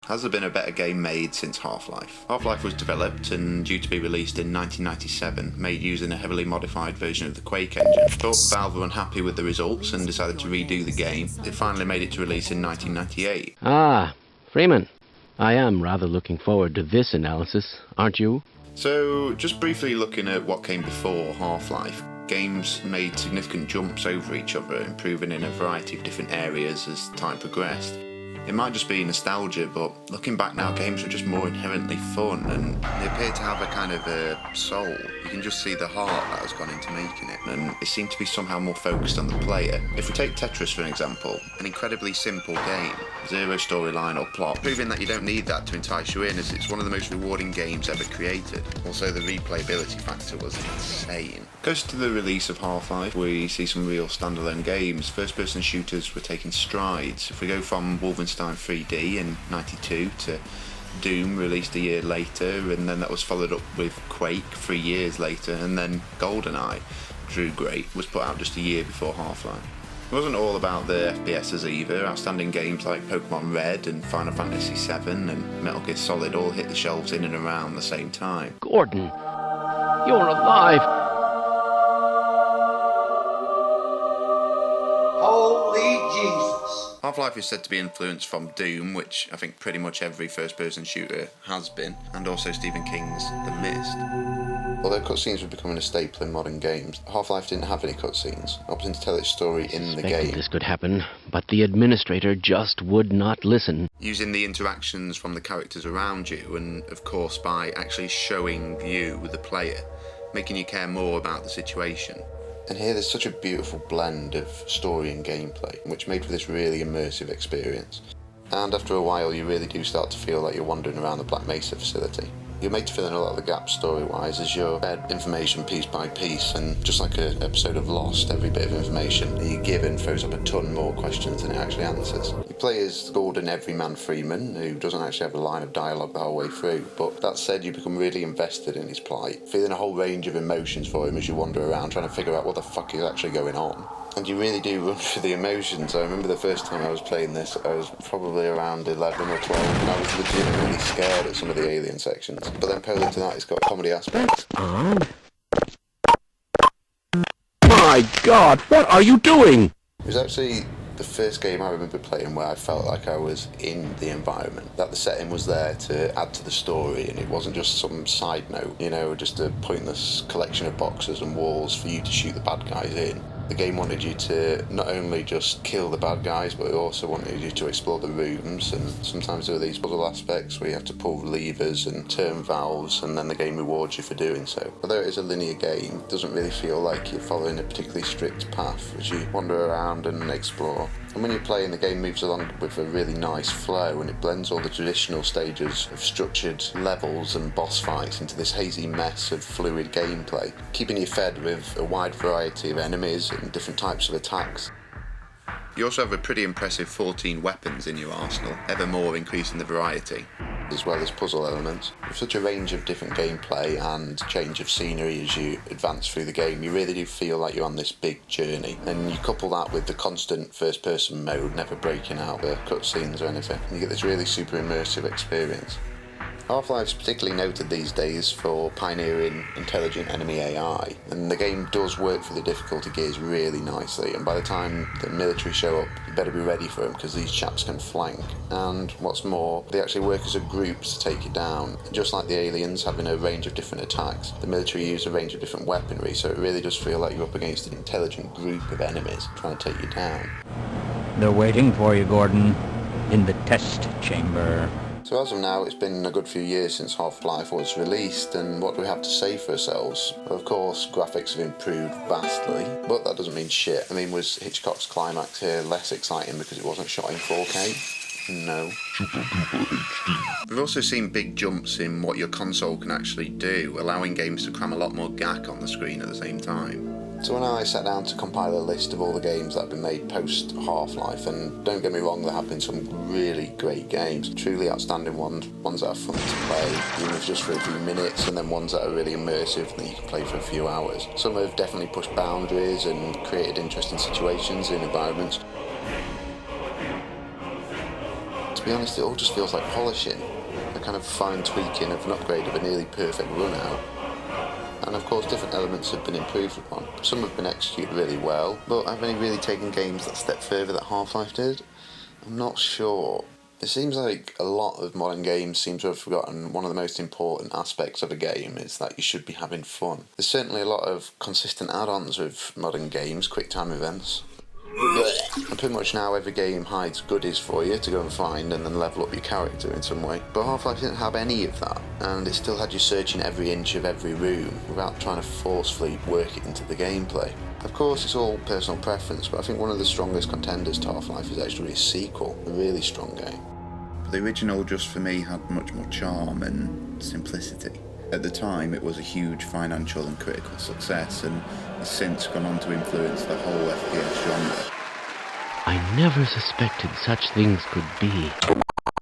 Has there been a better game made since Half-Life? Half-Life was developed and due to be released in 1997, made using a heavily modified version of the Quake engine. But Valve were unhappy with the results and decided to redo the game. It finally made it to release in 1998. Ah, Freeman. I am rather looking forward to this analysis, aren't you? So, just briefly looking at what came before Half-Life. Games made significant jumps over each other, improving in a variety of different areas as time progressed. It might just be nostalgia, but looking back now, games are just more inherently fun, and they appear to have a kind of a soul. You can just see the heart that has gone into making it, and it seemed to be somehow more focused on the player. If we take Tetris for an example, an incredibly simple game, zero storyline or plot, proving that you don't need that to entice you in, as it's one of the most rewarding games ever created. Also, the replayability factor was insane. Close to the release of Half-Life, we see some real standalone games. First-person shooters were taking strides. If we go from Wolfenstein 3D in '92 to Doom, released a year later, and then that was followed up with Quake 3 years later, and then GoldenEye, Drew Great, was put out just a year before Half-Life. It wasn't all about the FPSs either. Outstanding games like Pokemon Red and Final Fantasy VII and Metal Gear Solid all hit the shelves in and around the same time. Gordon, you're alive! Holy Jesus! Half-Life is said to be influenced from Doom, which I think pretty much every first-person shooter has been, and also Stephen King's The Mist. Although cutscenes were becoming a staple in modern games, Half-Life didn't have any cutscenes, opting to tell its story in the game. This could happen, but the administrator just would not listen. Using the interactions from the characters around you, and of course by actually showing you, the player, making you care more about the situation. And here there's such a beautiful blend of story and gameplay, which made for this really immersive experience. And after a while you really do start to feel like you're wandering around the Black Mesa facility. You're made to fill in a lot of the gaps story-wise as you're fed information piece by piece, and just like an episode of Lost, every bit of information that you're given throws up a ton more questions than it actually answers. You play as Gordon Everyman Freeman, who doesn't actually have a line of dialogue the whole way through, but that said, you become really invested in his plight, feeling a whole range of emotions for him as you wander around trying to figure out what the fuck is actually going on. And you really do run through the emotions. I remember the first time I was playing this, I was probably around 11 or 12, and I was legitimately scared at some of the alien sections. But then parallel to that, it's got comedy aspects. My God, what are you doing? It was actually the first game I remember playing where I felt like I was in the environment, that the setting was there to add to the story, and it wasn't just some side note, you know, just a pointless collection of boxes and walls for you to shoot the bad guys in. The game wanted you to not only just kill the bad guys, but it also wanted you to explore the rooms, and sometimes there are these puzzle aspects where you have to pull levers and turn valves, and then the game rewards you for doing so. Although it is a linear game, it doesn't really feel like you're following a particularly strict path as you wander around and explore. And when you're playing, the game moves along with a really nice flow, and it blends all the traditional stages of structured levels and boss fights into this hazy mess of fluid gameplay, keeping you fed with a wide variety of enemies and different types of attacks. You also have a pretty impressive 14 weapons in your arsenal, ever more increasing the variety, as well as puzzle elements. With such a range of different gameplay and change of scenery as you advance through the game, you really do feel like you're on this big journey. And you couple that with the constant first-person mode, never breaking out the cutscenes or anything, and you get this really super immersive experience. Half-Life's particularly noted these days for pioneering intelligent enemy AI, and the game does work for the difficulty gears really nicely, and by the time the military show up, you better be ready for them because these chaps can flank. And what's more, they actually work as a group to take you down. Just like the aliens having a range of different attacks, the military use a range of different weaponry, so it really does feel like you're up against an intelligent group of enemies trying to take you down. They're waiting for you, Gordon, in the test chamber. So as of now, it's been a good few years since Half-Life was released, and what do we have to say for ourselves? Well, of course, graphics have improved vastly, but that doesn't mean shit. I mean, was Hitchcock's climax here less exciting because it wasn't shot in 4K? No. We've also seen big jumps in what your console can actually do, allowing games to cram a lot more gack on the screen at the same time. So when I sat down to compile a list of all the games that have been made post Half-Life, and don't get me wrong, there have been some really great games, truly outstanding ones that are fun to play, even if just for a few minutes, and then ones that are really immersive that you can play for a few hours. Some have definitely pushed boundaries and created interesting situations in environments. be honest, it all just feels like polishing, a kind of fine tweaking of an upgrade of a nearly perfect run out. And of course different elements have been improved upon. Some have been executed really well, but have any really taken games that step further that Half-Life did? I'm not sure. It seems like a lot of modern games seem to have forgotten one of the most important aspects of a game is that you should be having fun. There's certainly a lot of consistent add-ons with modern games, quick time events. And pretty much now every game hides goodies for you to go and find and then level up your character in some way. But Half-Life didn't have any of that, and it still had you searching every inch of every room without trying to forcefully work it into the gameplay. Of course, it's all personal preference, but I think one of the strongest contenders to Half-Life is actually a sequel, a really strong game. But the original, just for me, had much more charm and simplicity. At the time, it was a huge financial and critical success, and has since gone on to influence the whole FPS genre. I never suspected such things could be.